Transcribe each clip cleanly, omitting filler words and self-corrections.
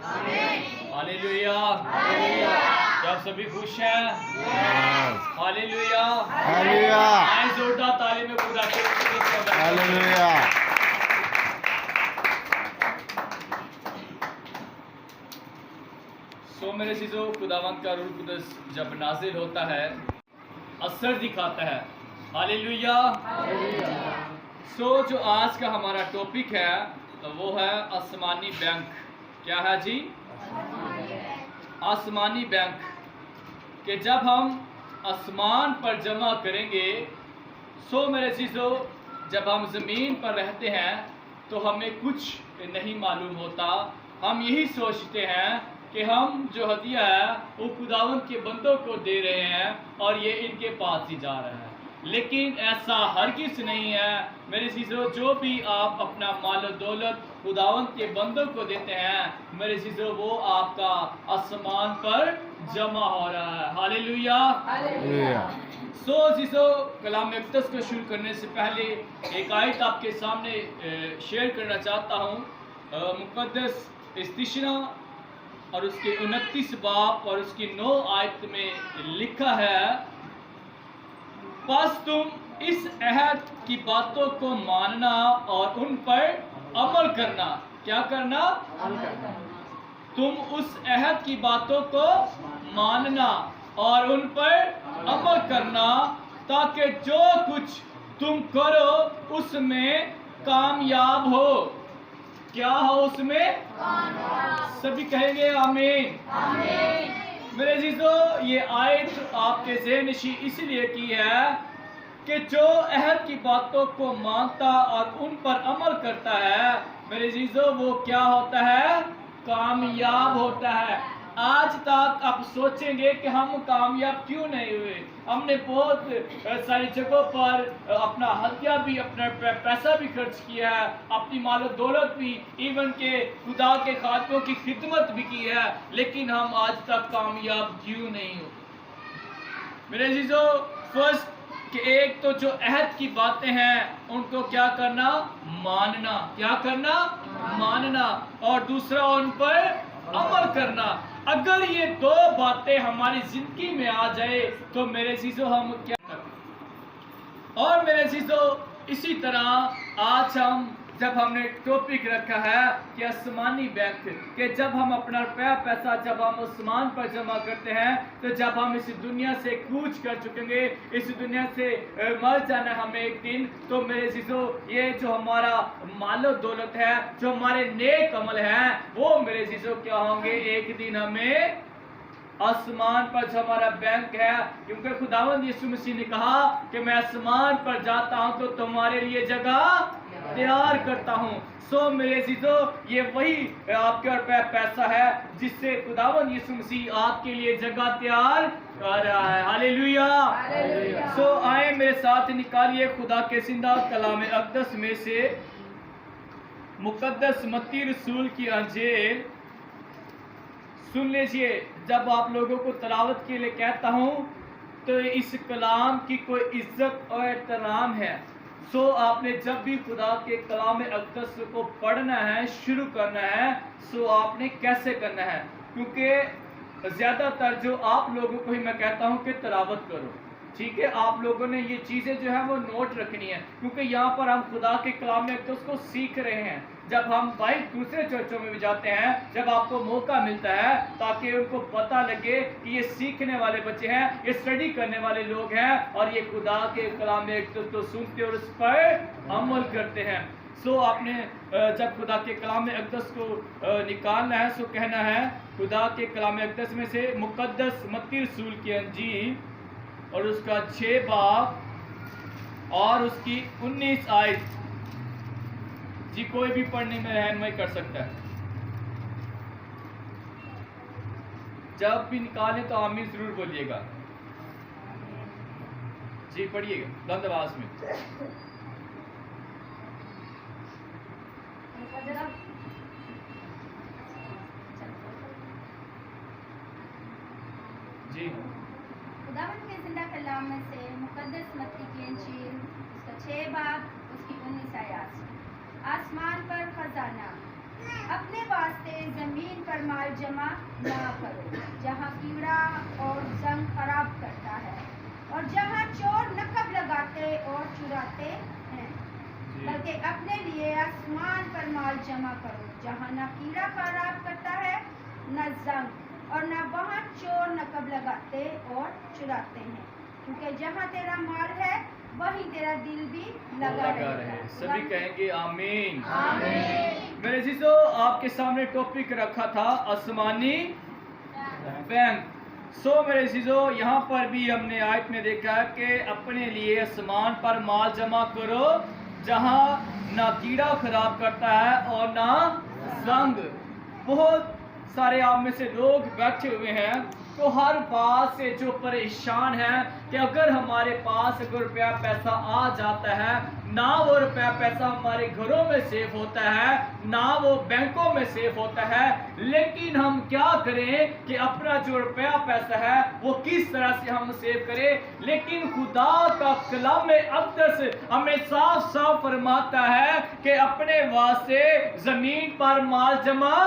Hallelujah. क्या आप सभी खुश हैं? हालेलुया। आए जोरदार ताली में खुदा के मेरे चीजों, खुदावंत का रूह कुदस जब नाजिल होता है असर दिखाता है। हालेलुया। जो आज का हमारा टॉपिक है वो है आसमानी बैंक। क्या है जी? आसमानी बैंक कि जब हम आसमान पर जमा करेंगे। मेरे चीज़ों, जब हम ज़मीन पर रहते हैं तो हमें कुछ नहीं मालूम होता। हम यही सोचते हैं कि हम जो हदिया है वो खुदावंत के बंदों को दे रहे हैं और ये इनके पास ही जा रहा है, लेकिन ऐसा हरगिज़ नहीं है। मेरे चीज़ों, जो भी आप अपना माल दौलत खुदावंत के बंदों को देते हैं, मेरे चीज़ों, वो आपका आसमान पर जमा हो रहा है। हालेलुया। चीज़ों, कलाम मुक़द्दस को शुरू करने से पहले एक आयत आपके सामने शेयर करना चाहता हूँ। मुक़द्दस इस्तिशना और उसके 29 बाब और उसकी 9 आयत में लिखा है, बस तुम इस अहद की बातों को मानना और उन पर अमल करना। क्या करना? तुम उस अहद की बातों को मानना और उन पर अमल करना, ताकि जो कुछ तुम करो उसमें कामयाब हो। क्या हो उसमें? सभी कहेंगे आमीन। मेरे जीजों, ये आयत आपके ज़हन-नशी इसलिए की है कि जो अहद की बातों को मानता और उन पर अमल करता है, मेरे जीजों, वो क्या होता है? कामयाब होता है। आज तक आप सोचेंगे कि हम कामयाब क्यों नहीं हुए। हमने बहुत सारी जगहों पर अपना हथिया भी, अपना पैसा भी खर्च किया है, अपनी माल दौलत भी, इवन के खुदा के खातों की खिदमत भी की है, लेकिन हम आज तक कामयाब क्यों नहीं हो। मेरे अजीजों, फर्स्ट कि एक तो जो अहद की बातें हैं उनको क्या करना? मानना। क्या करना? मानना। और दूसरा उन पर अमल करना। अगर ये दो बातें हमारी जिंदगी में आ जाए तो मेरे चीजों हम क्या करें। और मेरे चीजों, इसी तरह आज जब हमने टॉपिक रखा है कि आसमानी बैंक, कि जब हम अपना पैसा जब हम आसमान पर जमा करते हैं, तो जब हम इस दुनिया से कूच कर चुकेंगे, इस दुनिया से मर जाना हमें एक दिन, तो मेरे चीज़ों, ये जो हमारा मालो दौलत है, जो हमारे नेक अमल हैं, वो मेरे चीज़ों क्या होंगे? एक दिन हमें आसमान पर जो हमारा बैंक है, क्योंकि खुदावंद यीशु मसीह ने कहा कि मैं आसमान पर जाता हूं तो तुम्हारे लिए जगह तैयार करता हूं। मेरे चीज़ों, ये वही आपके और पैसा है जिससे खुदावंद यीशु मसीह आपके लिए जगह तैयार कर रहा है। हालेलुया। आए मेरे साथ निकालिए खुदा के जिंदा कलाम अक़दस में से मुक़द्दस मत्ती रसूल की अंजील। सुन लीजिए, जब आप लोगों को तलावत के लिए कहता हूं तो इस कलाम की कोई इज्जत और एहतराम है। आपने जब भी खुदा के कलाम अक़दस को पढ़ना है, शुरू करना है, आपने कैसे करना है? क्योंकि ज़्यादातर जो आप लोगों को ही मैं कहता हूं कि तलावत करो, ठीक है? आप लोगों ने ये चीज़ें जो है वो नोट रखनी है, क्योंकि यहाँ पर हम खुदा के कलाम अक़दस को सीख रहे हैं। जब हम भाई दूसरे चर्चों में भी जाते हैं, जब आपको मौका मिलता है, ताकि उनको पता लगे कि ये सीखने वाले बच्चे हैं, ये स्टडी करने वाले लोग हैं और ये खुदा के कलाम अक़दस को सुनते और उस पर अमल करते हैं। आपने जब खुदा के कलाम अक़दस को निकालना है, कहना है खुदा के कलाम अक़दस में से मुक़द्दस मत्ती रसूल की अंजील और उसका 6 बाब और उसकी 19 आयत। जी, कोई भी पढ़ने में रहनुमाई कर सकता है। जब भी निकालें तो आमीन जरूर बोलिएगा। जी, पढ़िएगा बुलंद आवाज में। जी, खुदावंद के जिंदा कलाम में से मुक़द्दस मत्ती की अंजील, उसका 6 बाब, उसकी 19 आयत। आसमान पर खजाना, अपने वास्ते जमीन पर पर माल जमा ना करो जहाँ कीड़ा और जंग खराब करता है और जहाँ चोर नकब लगाते और चुराते हैं, बल्कि अपने लिए आसमान पर माल जमा करो जहाँ न कीड़ा खराब करता है न जंग और न वहाँ चोर नकब लगाते और चुराते हैं, क्योंकि जहाँ तेरा माल है वहीं तेरा दिल भी लगा रहे। सभी कहेंगे आमीन। आमीन। मेरे जीजो, आपके सामने टॉपिक रखा था आसमानी बैंक। मेरे जीजो, यहाँ पर भी हमने आयत में देखा कि अपने लिए आसमान पर माल जमा करो जहाँ ना कीड़ा खराब करता है और ना जंग। बहुत सारे आप में से लोग बैठे हुए हैं तो हर बात से जो परेशान है कि अगर हमारे पास अगर रुपया पैसा आ जाता है, ना वो रुपया पैसा हमारे घरों में सेव होता है, ना वो बैंकों में सेव होता है, लेकिन हम क्या करें कि अपना जो रुपया पैसा है वो किस तरह से हम सेव करें। लेकिन खुदा का कलाम अक़दस हमें साफ साफ फरमाता है कि अपने वास्ते जमीन पर माल जमा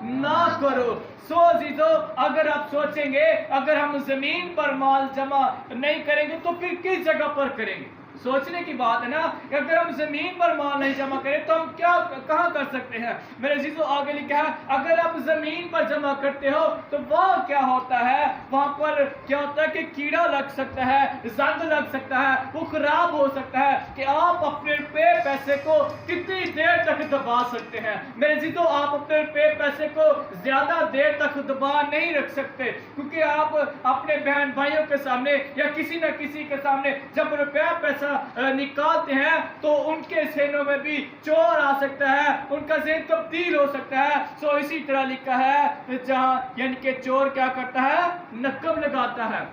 ना करो। जीजो, अगर आप सोचेंगे अगर हम जमीन पर माल जमा नहीं करेंगे तो फिर किस जगह पर करेंगे? सोचने की बात है ना। अगर हम जमीन पर माल नहीं जमा करें तो हम क्या कहाँ कर सकते हैं? मेरे जीजो, आगे लिखा है अगर आप जमीन पर जमा करते हो तो वह क्या होता है, वहां पर क्या होता है कि कीड़ा लग सकता है, जंग लग सकता है, वो खराब हो सकता है कि आप अपने पैसे को कितनी देर तक दबा सकते हैं। मेरे जीजो, आप अपने पैसे को ज्यादा देर तक दबा नहीं रख सकते, क्योंकि आप अपने बहन भाइयों के सामने या किसी न किसी के सामने जब रुपया पैसा निकालते हैं तो उनके ज़हनों में भी चोर आ सकता है, उनका ज़हन तब्दील हो सकता है। इसी तरह लिखा है जहाँ यानी कि चोर क्या करता है, नकब लगाता है।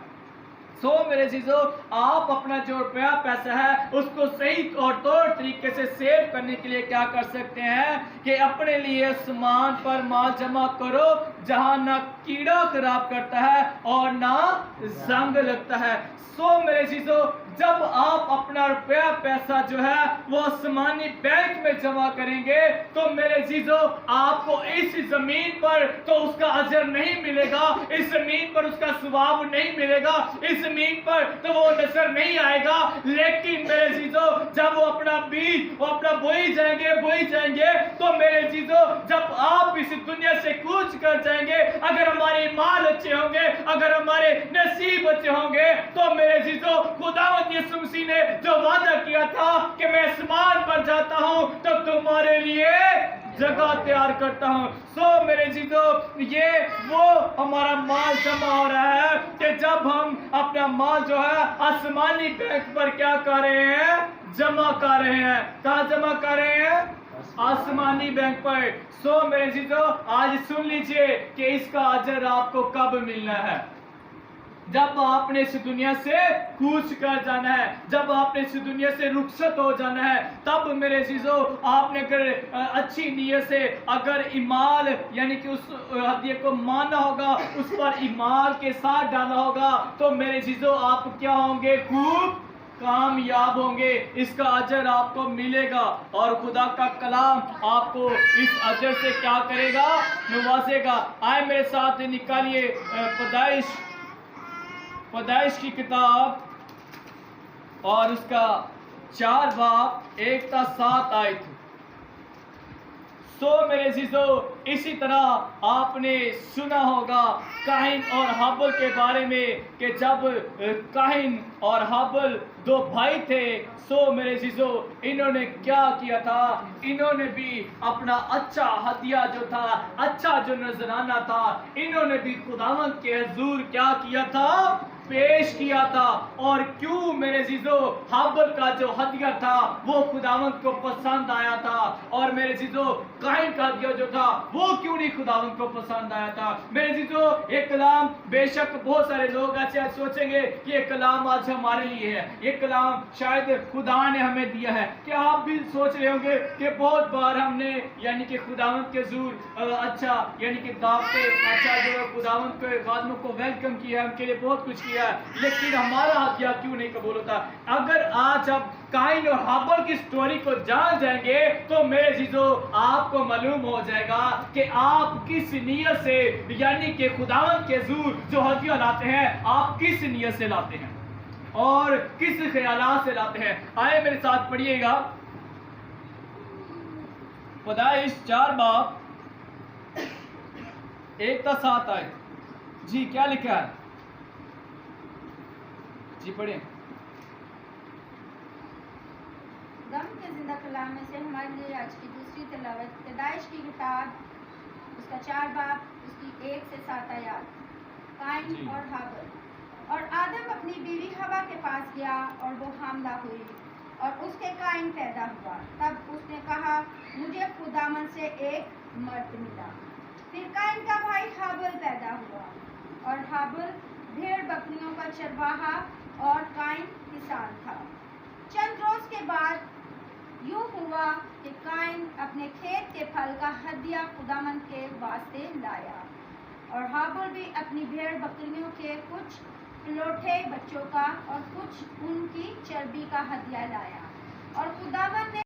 मेरे जीजो, आप अपना जो रुपया पैसा है उसको सही और तौर तरीके से सेव करने के लिए क्या कर सकते हैं कि अपने लिए आसमान पर माल जमा करो जहां ना कीड़ा खराब करता है और ना जंग लगता है। मेरे जीजो, जब आप अपना रुपया पैसा जो है वो आसमानी बैंक में जमा करेंगे तो मेरे जीजो, आपको इस जमीन पर तो उसका अजर नहीं मिलेगा, इस जमीन पर उसका सवाब नहीं मिलेगा, इस जमीन पर तो वो नजर नहीं आएगा। लेकिन मेरे जीजो, जब वो अपना बीज वो अपना बोई जाएंगे तो मेरे जीजो, जब आप इस दुनिया से कूच कर जाएंगे, अगर हमारे माल अच्छे होंगे, अगर हमारे नसीब अच्छे होंगे, तो मेरे जीजो, खुदावंद यीशु मसीह ने जो वादा किया था कि मैं आसमान पर जाता हूं तो तुम्हारे लिए जगह तैयार करता हूं। मेरे जीजो, ये वो हमारा माल जमा हो रहा है कि जब हम अपना माल जो है आसमानी बैंक पर क्या कर रहे हैं, जमा कर रहे हैं। कहाँ जमा कर रहे हैं? आसमानी बैंक पर। मेरे जीजो, आज सुन लीजिए कि इसका अजर आपको कब मिलना है। जब आपने इस दुनिया से कूच कर जाना है, जब आपने इस दुनिया से रुखसत हो जाना है, तब मेरे चीजों आपने अगर अच्छी नीयत से अगर ईमान यानी कि उस हदिया को माना होगा, उस पर ईमान के साथ डाला होगा, तो मेरे चीजों आप क्या होंगे? खूब कामयाब होंगे। इसका अजर आपको मिलेगा और खुदा का कलाम आपको इस अजर से क्या करेगा? नवाजेगा। आए मेरे साथ निकालिए पैदाइश की किताब और उसका 4 बाब 1 से 7 आयत। मेरे जीजो, इसी तरह आपने सुना होगा काहिन और हाबिल के बारे में कि जब काहिन और हाबिल 2 भाई थे, मेरे जीजो इन्होंने क्या किया था? इन्होंने भी अपना अच्छा हदिया जो था, अच्छा जो नजराना था, इन्होंने भी खुदावंद के हुजूर क्या किया था? पेश किया था। और क्यों मेरे जीजो हाबिल का जो हदिया था वो खुदावंद को पसंद आया था, और मेरे जीजो काहिन का हदिया जो था वो क्यों नहीं खुदावंद को पसंद आया था? मेरे जीजो ये कलाम, बेशक बहुत सारे लोग ऐसे सोचेंगे कि ये कलाम आज हमारे लिए है, ये कलाम शायद खुदा ने हमें दिया है। क्या आप भी सोच रहे होंगे कि बहुत बार हमने यानी कि खुदावंद के हुजूर अच्छा यानी कि दावते अच्छा जो खुदावंद के खादमों को वेलकम किया, उनके लिए बहुत कुछ किया, लेकिन हमारा हदिया क्यों नहीं कबूल होता? अगर आज आप काइन और हाबिल की स्टोरी को जान जाएंगे तो मेरे चीजों आपको मालूम हो जाएगा कि आप किस नियत से, यानी कि खुदावंद के हुजूर जो हदिया लाते हैं, आप किस नियत से लाते हैं और किस ख्यालात से लाते हैं। आए मेरे साथ पढ़िएगा पैदाइश 4 बाब 1-7 आए। जी क्या लिखा है? जी पढ़ें। दम के जिंदा कलाम में से हमारे लिए आज की दूसरी तिलावत पैदाइश की किताब, उसका 4 बाब, उसकी 1 से 7 आयत। काइन और हाबिल। और आदम अपनी बीवी हवा के पास गया और वो हामला हुई और उसके काइन पैदा हुआ। तब उसने कहा, मुझे खुदावन से एक मर्द मिला। फिर काइन का भाई हाबिल पैदा हुआ और हाबिल भेड़ बकरियों का चरवाहा और काइन किसान था। चंद रोज के बाद यूं हुआ कि काइन अपने खेत के फल का हदिया खुदावन के वास्ते लाया और हाबिल भी अपनी भेड़ बकरियों के कुछ लौटे बच्चों का और कुछ उनकी चर्बी का हदिया लाया। और खुदावन ने